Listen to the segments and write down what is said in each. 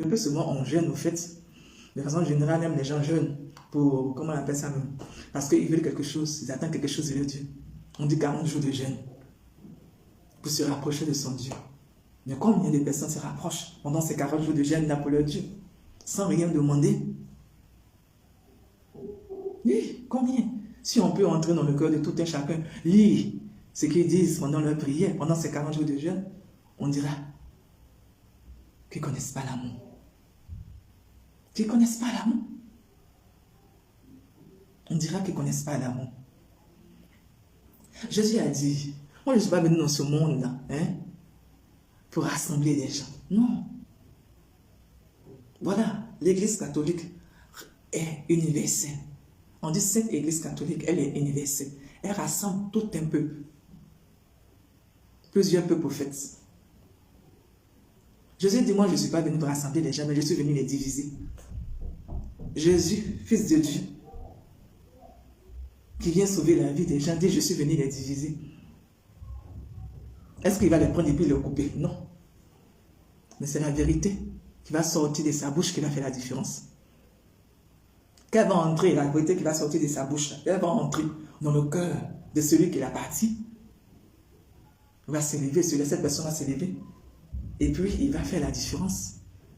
Le plus souvent, on jeûne, au fait. De façon générale, même les gens jeûnent pour, comment on appelle ça même? Parce qu'ils veulent quelque chose, ils attendent quelque chose de leur Dieu. On dit 40 jours de jeûne pour se rapprocher de son Dieu. Mais combien de personnes se rapprochent pendant ces 40 jours de jeûne là pour leur Dieu, sans rien demander? Oui, combien? Si on peut entrer dans le cœur de tout un chacun, lire ce qu'ils disent pendant leur prière, pendant ces 40 jours de jeûne, on dira qu'ils ne connaissent pas l'amour. Qu'ils ne connaissent pas l'amour. On dira qu'ils ne connaissent pas l'amour. Jésus a dit, moi je ne suis pas venu dans ce monde-là, pour rassembler les gens. Non. Voilà, l'Église catholique est universelle. On dit cette Église catholique, elle est universelle. Elle rassemble tout un peuple. Plusieurs peuples prophètes. Jésus dit, moi je ne suis pas venu pour rassembler les gens, mais je suis venu les diviser. Jésus, fils de Dieu, qui vient sauver la vie des gens, dit, je suis venu les diviser. Est-ce qu'il va les prendre et puis les couper? Non. Mais c'est la vérité qui va sortir de sa bouche qui va faire la différence. Qu'elle va entrer, la vérité qui va sortir de sa bouche, elle va entrer dans le cœur de celui qui l'a parti. Il va s'élever, cette personne va s'élever. Et puis, il va faire la différence.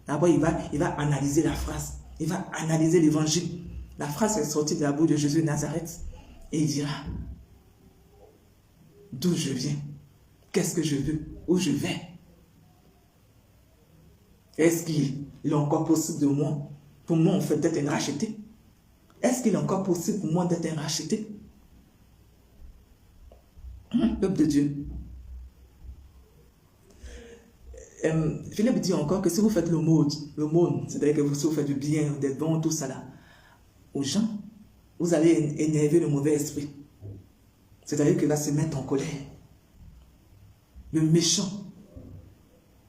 D'abord, il va analyser la phrase. Il va analyser l'évangile. La phrase est sortie de la bouche de Jésus de Nazareth. Et il dira, d'où je viens, qu'est-ce que je veux, où je vais. Est-ce qu'il est encore possible de moi, pour moi en fait, d'être un racheté? Est-ce qu'il est encore possible pour moi d'être un racheté? Peuple de Dieu. Philippe dit encore que si vous faites l'aumône, c'est-à-dire que si vous faites du bien, des dons, tout ça là, aux gens, vous allez énerver le mauvais esprit. C'est-à-dire qu'il va se mettre en colère. Le méchant,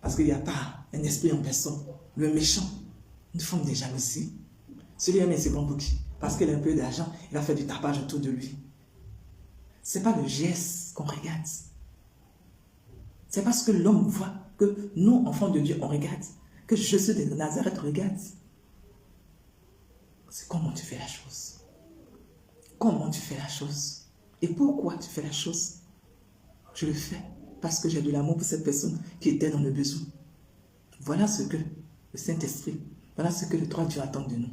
parce qu'il n'y a pas un esprit en personne, le méchant, une forme de jalousie. Celui-là, c'est bon pour qui? Parce qu'il a un peu d'argent, il a fait du tapage autour de lui. Ce n'est pas le geste qu'on regarde. C'est parce que l'homme voit que nous, enfants de Dieu, on regarde. Que Jésus de Nazareth regarde. C'est comment tu fais la chose. Comment tu fais la chose. Et pourquoi tu fais la chose. Je le fais parce que j'ai de l'amour pour cette personne qui était dans le besoin. Voilà ce que le Saint-Esprit, voilà ce que le droit de Dieu attend de nous.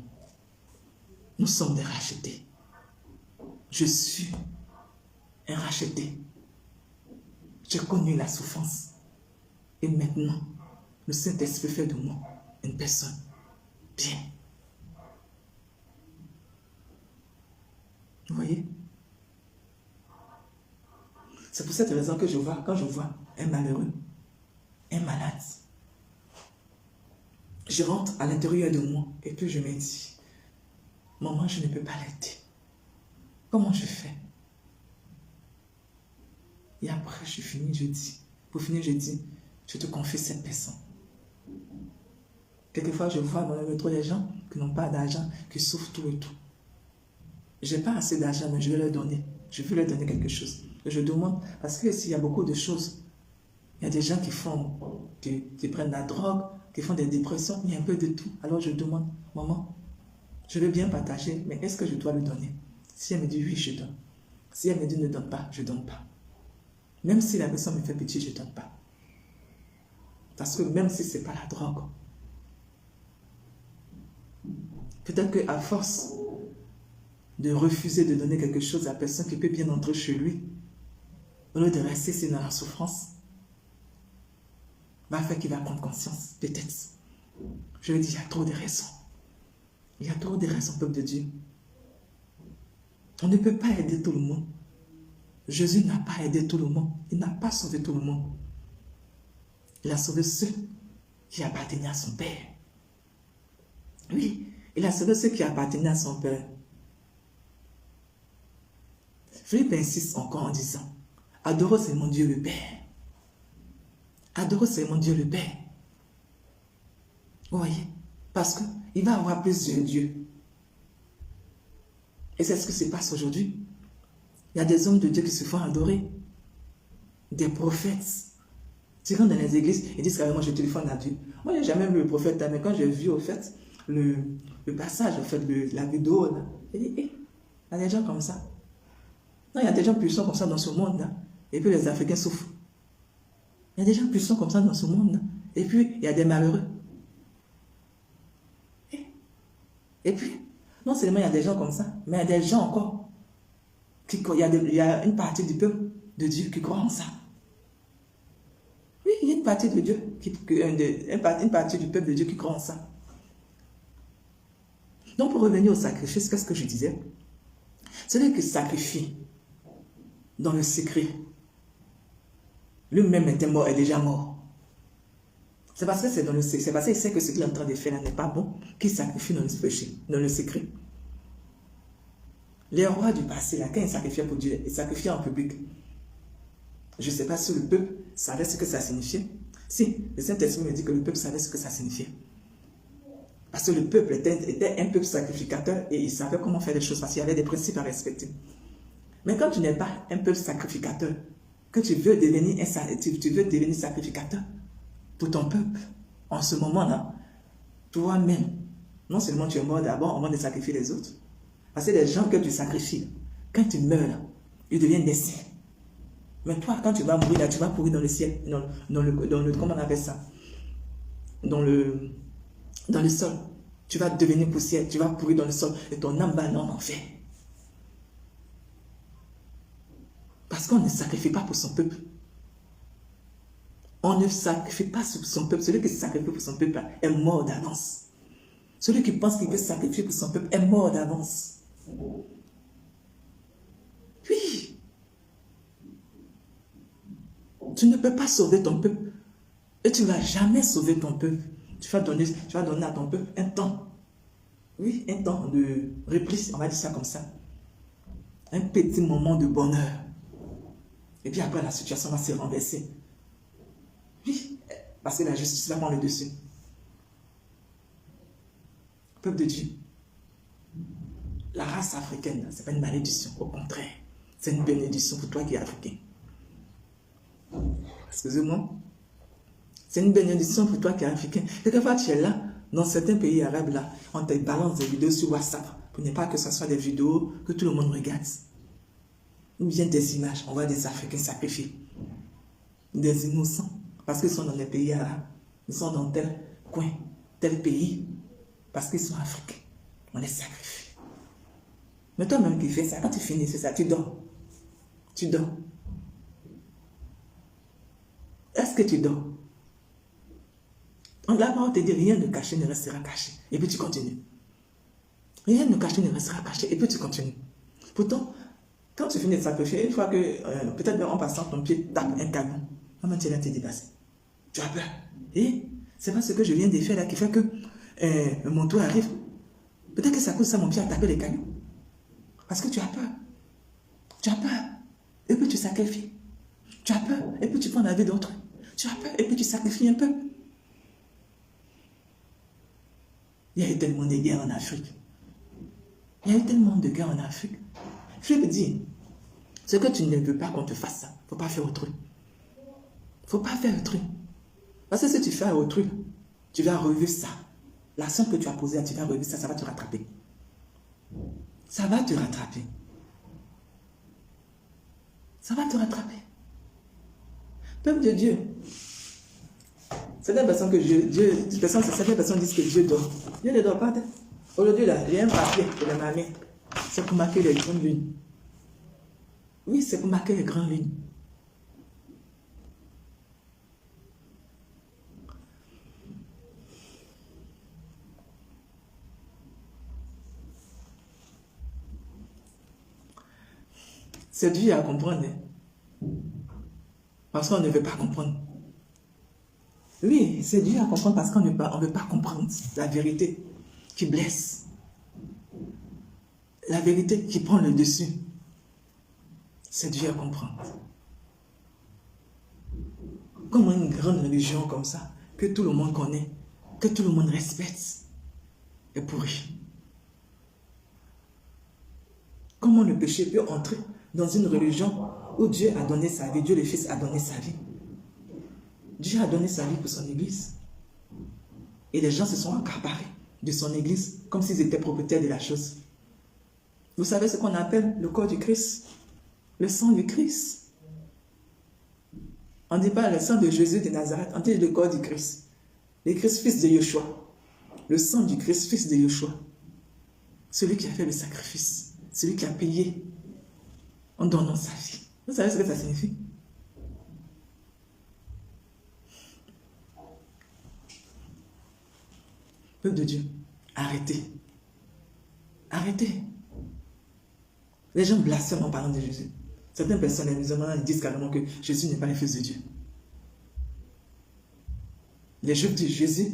Nous sommes des rachetés. Je suis un racheté. J'ai connu la souffrance. Et maintenant, le Saint-Esprit fait de moi une personne bien. Vous voyez? C'est pour cette raison que quand je vois un malheureux, un malade, je rentre à l'intérieur de moi et puis je me dis, maman, je ne peux pas l'aider. Comment je fais? Et après, je finis, je dis, pour finir, je dis, je te confie cette personne. Quelquefois, je vois dans le métro des gens qui n'ont pas d'argent, qui souffrent tout et tout. Je n'ai pas assez d'argent, mais je vais leur donner. Je veux leur donner quelque chose. Et je demande, parce que s'il y a beaucoup de choses, il y a des gens qui prennent la drogue, qui font des dépressions, il y a un peu de tout. Alors je demande, maman, je veux bien partager, mais est-ce que je dois lui donner? Si elle me dit oui, je donne. Si elle me dit ne donne pas, je ne donne pas. Même si la personne me fait pitié, je ne donne pas. Parce que même si ce n'est pas la drogue, peut-être qu'à force de refuser de donner quelque chose à la personne qui peut bien entrer chez lui, au lieu de rester dans la souffrance, va faire qu'il va prendre conscience, peut-être. Je lui dis, il y a trop de raisons. Il y a trop de raisons, peuple de Dieu. On ne peut pas aider tout le monde. Jésus n'a pas aidé tout le monde. Il n'a pas sauvé tout le monde. Il a sauvé ceux qui appartenaient à son Père. Oui, il a sauvé ceux qui appartenaient à son Père. Philippe insiste encore en disant, adorez seulement Dieu le Père. Adorez seulement Dieu le Père. Vous voyez? Parce qu'il va avoir plusieurs dieux. Et c'est ce qui se passe aujourd'hui. Il y a des hommes de Dieu qui se font adorer. Des prophètes. Tu rentres dans les églises et disent carrément, je téléphone à Dieu. Moi, je n'ai jamais vu le prophète, mais quand j'ai vu, au fait, le passage, au fait, la vidéo, là, j'ai dit, il y a des gens comme ça. Non, il y a des gens puissants comme ça dans ce monde, là. Et puis les Africains souffrent. Il y a des gens puissants comme ça dans ce monde, là. Et puis, il y a des malheureux. Et puis, non seulement il y a des gens comme ça, mais il y a des gens encore, il y a une partie du peuple de Dieu qui croit en ça. Oui, il y a une partie de Dieu, une partie du peuple de Dieu qui croit en ça. Donc, pour revenir au sacrifice, qu'est-ce que je disais? Celui qui sacrifie dans le secret, lui-même est déjà mort. C'est parce que c'est dans le secret, c'est parce qu'il sait que ce qu'il est en train de faire n'est pas bon, qu'il sacrifie dans le péché, dans le secret. Les rois du passé, là, quand ils sacrifiaient pour Dieu, ils sacrifiaient en public. Je ne sais pas si le peuple savait ce que ça signifiait. Si, le Saint-Esprit me dit que le peuple savait ce que ça signifiait. Parce que le peuple était un peuple sacrificateur et il savait comment faire les choses parce qu'il y avait des principes à respecter. Mais quand tu n'es pas un peuple sacrificateur, que tu veux devenir sacrificateur pour ton peuple, en ce moment-là, toi-même, non seulement tu es mort d'abord avant de sacrifier les autres, parce que les gens que tu sacrifies, quand tu meurs, là, ils deviennent des saints. Mais toi, quand tu vas mourir, là, tu vas pourrir dans le ciel, comment on appelle ça? Dans le sol. Tu vas devenir poussière, tu vas pourrir dans le sol et ton âme va aller en enfer. Parce qu'on ne sacrifie pas pour son peuple. On ne sacrifie pas pour son peuple. Celui qui se sacrifie pour son peuple est mort d'avance. Celui qui pense qu'il veut sacrifier pour son peuple est mort d'avance. Oui. Tu ne peux pas sauver ton peuple. Et tu ne vas jamais sauver ton peuple. Tu vas donner à ton peuple un temps. Oui, un temps de repli, on va dire ça comme ça. Un petit moment de bonheur. Et puis après, la situation va se renverser. Oui, parce que la justice va prendre le dessus. Peuple de Dieu. La race africaine, ce n'est pas une malédiction. Au contraire, c'est une bénédiction pour toi qui es africain. Excusez-moi. C'est une bénédiction pour toi qui es africain. Quelquefois, tu es là, dans certains pays arabes, là, on te balance des vidéos sur WhatsApp pour ne pas que ce soit des vidéos que tout le monde regarde. Ou bien des images, on voit des Africains sacrifiés. Des innocents, parce qu'ils sont dans les pays arabes. Ils sont dans tel coin, tel pays, parce qu'ils sont africains. On les sacrifie. Mais toi-même qui fais ça, quand tu finis ça, tu dors. Tu dors. Est-ce que tu dors? Là-bas, on te dit rien de caché ne restera caché. Et puis tu continues. Rien de caché ne restera caché. Et puis tu continues. Pourtant, quand tu finis de sacrifier, une fois que, peut-être en passant, ton pied tape un caillou, comment tu es là, tu es dépassé. Tu as peur. Et c'est pas ce que je viens de faire là qui fait que mon tour arrive. Peut-être que c'est à cause de ça mon pied a tapé les cailloux. Parce que tu as peur. Tu as peur. Et puis tu sacrifies. Tu as peur. Et puis tu prends la vie d'autrui. Tu as peur. Et puis tu sacrifies un peu. Il y a eu tellement de guerres en Afrique. Il y a eu tellement de guerres en Afrique. Je veux dire, ce que tu ne veux pas qu'on te fasse ça, il ne faut pas faire autrui. Il ne faut pas faire autrui. Parce que si tu fais autrui, tu vas revivre ça. L'action que tu as posée, tu vas revivre ça, ça va te rattraper. Ça va te rattraper. Ça va te rattraper. Peuple de Dieu. Certaines personnes disent que Dieu dort. Dieu ne dort pas. Aujourd'hui, là, il y a un papier pour les mamies. C'est pour marquer les grandes lunes. Oui, c'est pour marquer les grandes lunes. C'est dur à comprendre. Parce qu'on ne veut pas comprendre. Oui, c'est dur à comprendre parce qu'on ne veut pas comprendre la vérité qui blesse. La vérité qui prend le dessus. C'est dur à comprendre. Comment une grande religion comme ça, que tout le monde connaît, que tout le monde respecte, est pourrie. Comment le péché peut entrer dans une religion où Dieu a donné sa vie, Dieu le Fils a donné sa vie. Dieu a donné sa vie pour son Église. Et les gens se sont accaparés de son église comme s'ils étaient propriétaires de la chose. Vous savez ce qu'on appelle le corps du Christ? Le sang du Christ. On ne dit pas le sang de Jésus de Nazareth, on dit le corps du Christ. Le Christ, fils de Yeshua. Le sang du Christ, fils de Yeshua. Celui qui a fait le sacrifice. Celui qui a payé en donnant sa vie. Vous savez ce que ça signifie? Peuple de Dieu, arrêtez. Arrêtez. Les gens blasphèment en parlant de Jésus. Certaines personnes, les musulmans, ils disent carrément que Jésus n'est pas le fils de Dieu. Les Juifs disent Jésus,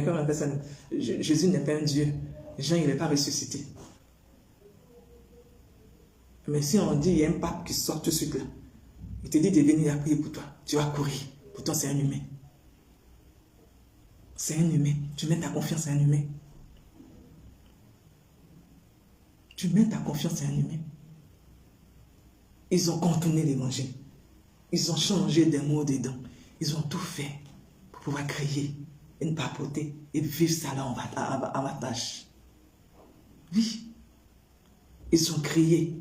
comme on appelle ça, Jésus n'est pas un Dieu. Jean, il n'est pas ressuscité. Mais si on dit, il y a un pape qui sort tout de suite là, il te dit de venir prier pour toi, tu vas courir. Pourtant, c'est un humain. C'est un humain. Tu mets ta confiance à un humain. Tu mets ta confiance à un humain. Ils ont contourné l'évangile. Ils ont changé des mots dedans. Ils ont tout fait pour pouvoir créer une papauté et vivre ça là en avantage. Oui. Ils ont créé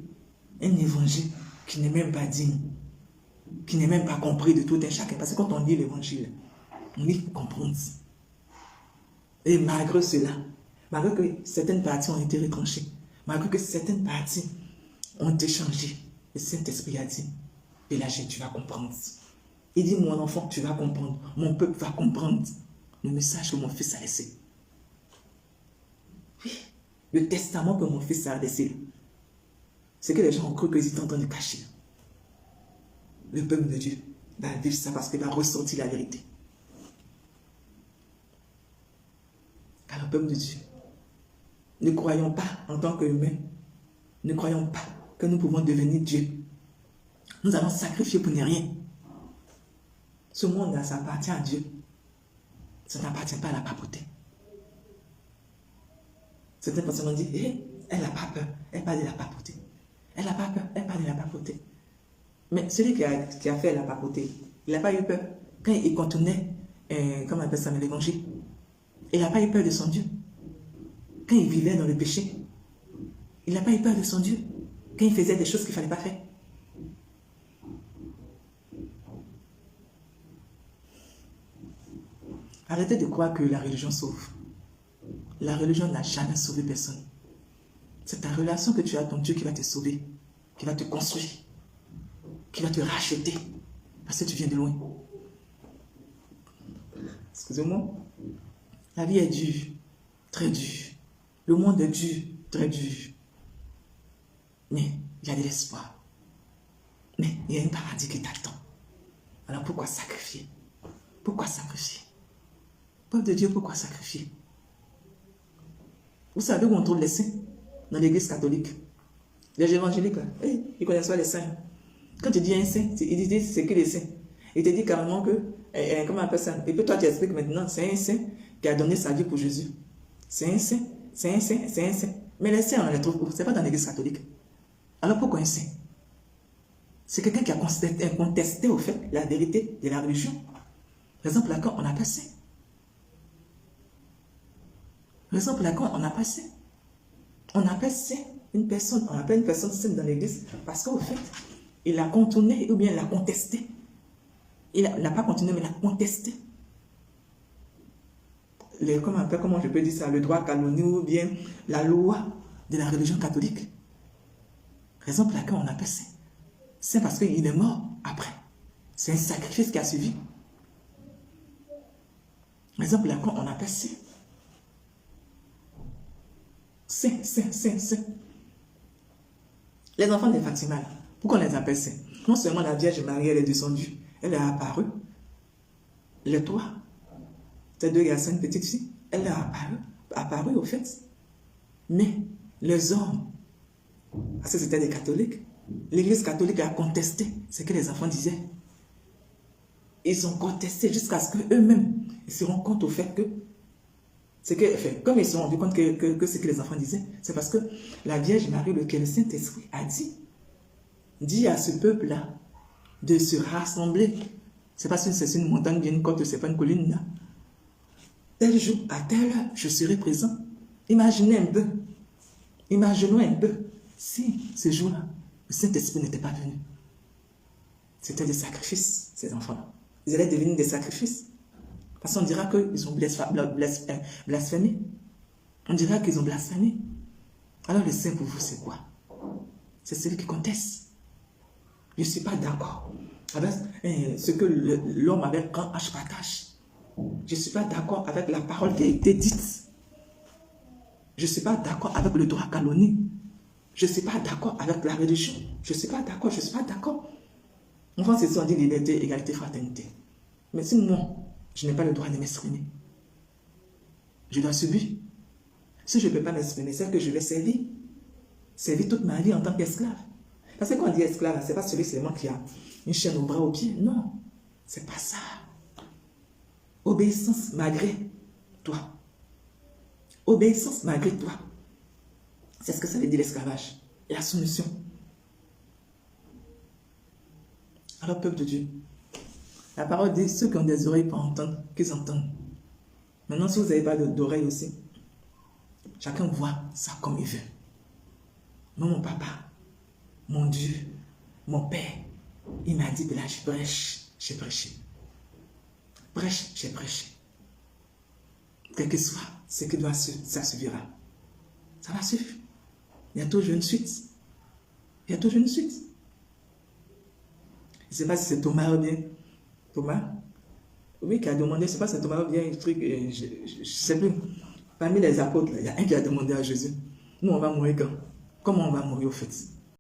un évangile qui n'est même pas digne, qui n'est même pas compris de tout un chacun. Parce que quand on lit l'évangile, on lit pour comprendre. Et malgré cela, malgré que certaines parties ont été retranchées, malgré que certaines parties ont été changées, le Saint-Esprit a dit, Pélagé, tu vas comprendre. Il dit, mon enfant, tu vas comprendre. Mon peuple va comprendre le message que mon fils a laissé. Oui, le testament que mon fils a laissé. C'est que les gens ont cru qu'ils étaient en train de cacher. Le peuple de Dieu va vivre ça parce qu'il va ressentir la vérité. Car le peuple de Dieu, ne croyons pas en tant qu'humains, ne croyons pas que nous pouvons devenir Dieu. Nous allons sacrifier pour ne rien. Ce monde-là, ça appartient à Dieu. Ça n'appartient pas à la papauté. Certaines personnes ont dit, elle n'a pas peur, elle parle de la papauté. Elle n'a pas peur, elle parle de la papauté. Mais celui qui a fait la papauté, il n'a pas eu peur. Quand il contournait, comment on appelle ça, l'évangile, il n'a pas eu peur de son Dieu. Quand il vivait dans le péché, il n'a pas eu peur de son Dieu. Quand il faisait des choses qu'il ne fallait pas faire. Arrêtez de croire que la religion sauve. La religion n'a jamais sauvé personne. C'est ta relation que tu as avec ton Dieu qui va te sauver, qui va te construire, qui va te racheter, parce que tu viens de loin. Excusez-moi. La vie est dure, très dure. Le monde est dur, très dur. Mais il y a de l'espoir. Mais il y a un paradis qui t'attend. Alors pourquoi sacrifier? Pourquoi sacrifier? Peuple de Dieu, pourquoi sacrifier? Vous savez où on trouve les saints? Dans l'église catholique. Les évangéliques, là, ils connaissent pas les saints. Quand tu dis un saint, ils disent c'est que les saints. Ils te disent carrément que, comment on appelle ça? Et puis toi tu expliques maintenant, c'est un saint qui a donné sa vie pour Jésus. C'est un saint, c'est un saint, c'est un saint. Mais les saints, on les trouve où? C'est pas dans l'église catholique. Alors pourquoi un saint? C'est quelqu'un qui a contesté au fait la vérité de la religion. Par exemple, là, quand on n'a pas saint. Par exemple, là, quand on n'a pas saint. On appelle saint une personne, on appelle une personne sainte dans l'église parce qu'au fait, il a contourné ou bien il a contesté. Il n'a pas continué, mais il a contesté. Comment je peux dire ça? Le droit canonique ou bien la loi de la religion catholique. Raison pour laquelle on appelle saint. C'est parce qu'il est mort après. C'est un sacrifice qui a suivi. Raison pour laquelle on appelle saint. Saint, saint, saint, saint. Les enfants de Fatima, pourquoi on les appelle saints? Non seulement la Vierge Marie, elle est descendue, elle est apparue. Les trois, ces deux garçons, une petite fille, elle est apparue au fait. Mais les hommes, parce que c'était des catholiques, l'église catholique a contesté ce que les enfants disaient. Ils ont contesté jusqu'à ce qu'eux-mêmes se rendent compte au fait que comme ils se sont rendus compte que ce que les enfants disaient, c'est parce que la Vierge Marie, lequel le Saint-Esprit a dit à ce peuple-là de se rassembler. C'est pas si c'est une montagne, bien une côte, c'est pas une colline là. tel jour, à telle heure, je serai présent. Imaginez un peu. Imaginons un peu. Si, ce jour-là, le Saint-Esprit n'était pas venu. C'était des sacrifices, ces enfants-là. Ils allaient devenir des sacrifices. Parce qu'on dira qu'ils ont blasphémé. On dira qu'ils ont blasphémé. Alors le Saint pour vous, c'est quoi? C'est celui qui conteste. Je ne suis pas d'accord avec ce que l'homme avec grand H partage. Je ne suis pas d'accord avec la parole qui a été dite. Je ne suis pas d'accord avec le droit canonique. Je ne suis pas d'accord avec la religion. Je ne suis pas d'accord, je ne suis pas d'accord. En France, ils ont dit liberté, égalité, fraternité. Mais si moi, je n'ai pas le droit de m'exprimer, je dois subir. Si je ne peux pas m'exprimer, c'est que je vais servir. Servir toute ma vie en tant qu'esclave. Parce que quand on dit esclave, ce n'est pas celui seulement qui a une chaîne au bras, au pied. Non, ce n'est pas ça. Obéissance malgré toi. Obéissance malgré toi. C'est ce que ça veut dire l'esclavage. Et la soumission. Alors, peuple de Dieu, la parole dit, ceux qui ont des oreilles pour entendre, qu'ils entendent. Maintenant, si vous n'avez pas d'oreilles aussi, chacun voit ça comme il veut. Moi, mon papa, mon Dieu, mon Père, il m'a dit que là, je prêche, j'ai prêché. Prêche, j'ai prêché. Quel que soit ce qui doit suivre, ça suffira. Ça va suivre. Il y a toujours une suite. Il y a toujours une suite. Je ne sais pas si c'est Thomas ou bien. Thomas? Oui, qui a demandé, je ne sais pas si c'est Thomas ou bien un truc, je ne sais plus. Parmi les apôtres, il y a un qui a demandé à Jésus, nous on va mourir quand? Comment on va mourir au fait?